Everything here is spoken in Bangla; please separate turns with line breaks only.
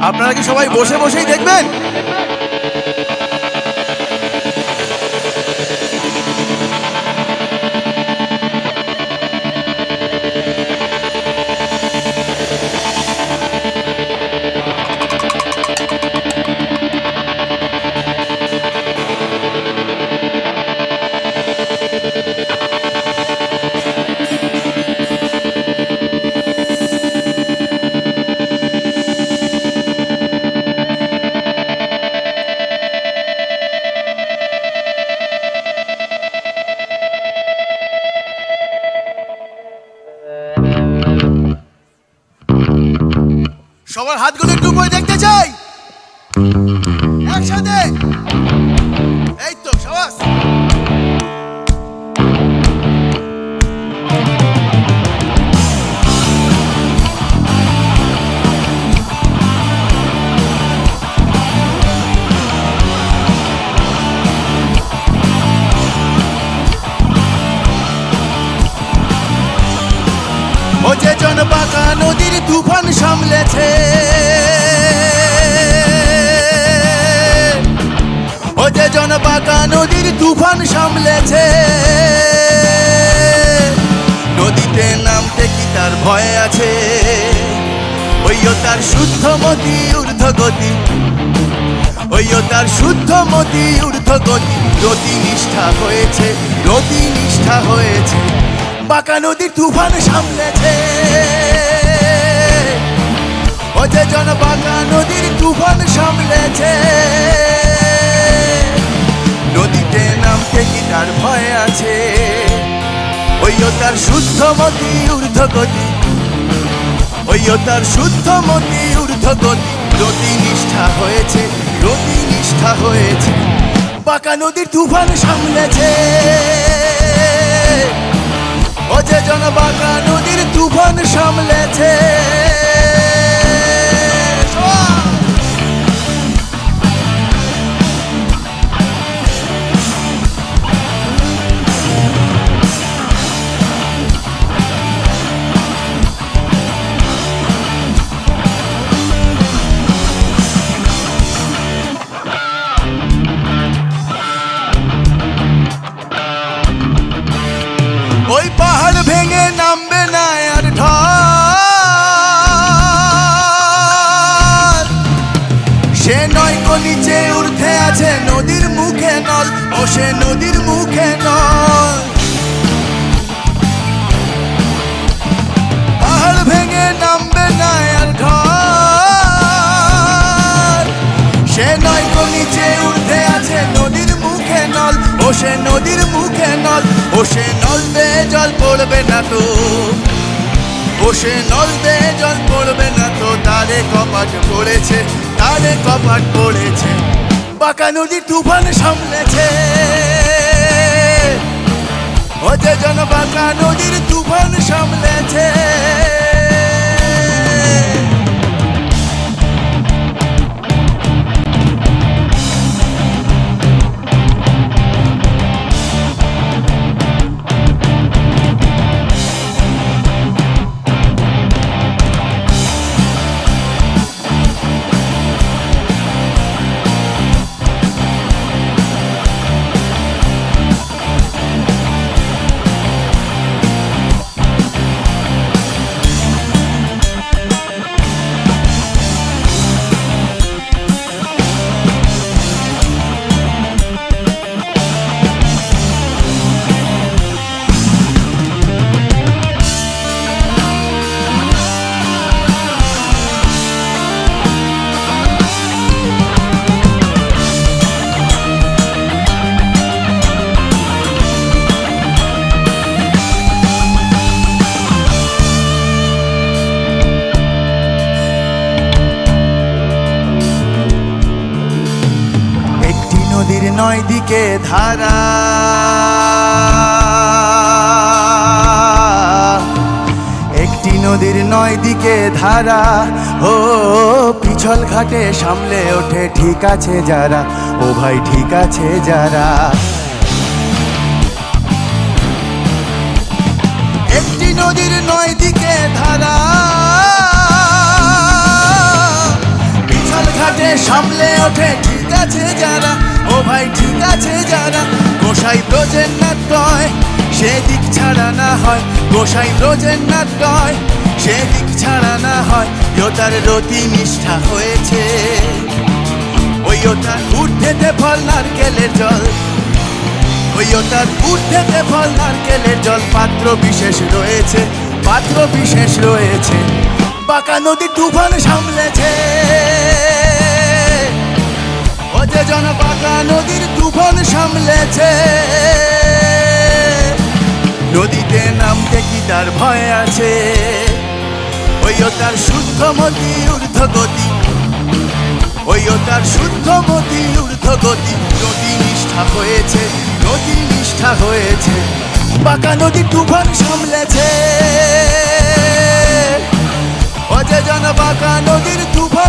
আপনারা কি সবাই বসে বসেই দেখবেন? সবার হাতগুলো একটু উপরে দেখতে চাই, একসাথে। এই তো সাবাস। ও যে জনবাঁকা নদীর তুফান সামলেছে, ও যে জনবাঁকা নদীর তুফান সামলেছে, নদীতে নামতে কি তার ভয় আছে? ওইও তার শুদ্ধমতি ঊর্ধ্বগতি, ওইও তার শুদ্ধমতি ঊর্ধ্বগতি। রতি নিষ্ঠা হয়েছে, রতি নিষ্ঠা হয়েছে, বাঁকা নদীর তুফান সামলেছে। ও যে জনবাঁকা নদীর তুফান সামলেছে, নদীতে নামতে কি তার ভয় আছে? ওইও তার শুদ্ধমতি ঊর্ধ্বগতি, ওইও তার শুদ্ধমতি ঊর্ধ্বগতি। রতি নিষ্ঠা হয়েছে, রতি নিষ্ঠা হয়েছে, বাঁকা নদীর তুফান সামলেছে। ও যে জনবাঁকা নদীর তুফান সামলেছে। ওই পাহাড় ভেঙে নামবে না আর ঢল, সে নয় কো নিচে ঊর্ধ্বে আছে নদীর মুখে নল, ও সে নদীর মুখে নল। পাহাড় ভেঙে নামবে না আর ঢল, সে নয় কো নিচে ঊর্ধ্বে আছে নদীর মুখে নল, ও সে নদীর মুখে নল। ও সে নল বেয়ে জল পড়বে না তো, ও সে নল বেয়ে জল পড়বে না তো, তারে কপাট পড়েছে, তারে কপাট পড়েছে, বাঁকা নদীর তুফান সামলেছে। ও যে জনবাঁকা নদীর তুফান সামলেছে। নদীর নয় দিকে ধারা, একটি নদীর নয় দিকে ধারা। ও পিছল ঘাটে সামলে ওঠে ঠিক আছে যারা, ও ভাই ঠিক আছে যারা। একটি নদীর নয় দিকে ধারা, সামলে ওঠে ঠিক আছে যারা, ও ভাই ঠিক আছে যারা, গোসাই ব্রজের নাট্যয় সেদিক ছাড়া না হয়, গোসাই ব্রজের নাট্যয় সেদিক ছাড়া না হয়। তার রতি নিষ্ঠা হয়েছে, ওইও তার ঊর্ধ্বেতে ফল নারকেলের জল, ওইও তার ঊর্ধ্বেতে ফল নারকেলের জল। পাত্র বিশেষ রয়েছে, পাত্র বিশেষ রয়েছে, বাঁকা নদী তুফান সামলেছে, ও যে জন বাঁকা নদীর তুফান সামলেছে। নদীতে নামতে কি তার ভয় আছে, ওইও তার শুদ্ধমতি ঊর্ধ্বগতি, ওইও তার শুদ্ধমতি ঊর্ধ্বগতি। নদী নিষ্ঠা হয়েছে, নদী নিষ্ঠা হয়েছে, বাঁকা নদী তুফান সামলেছে, ও যে জন বাঁকা নদীর তুফান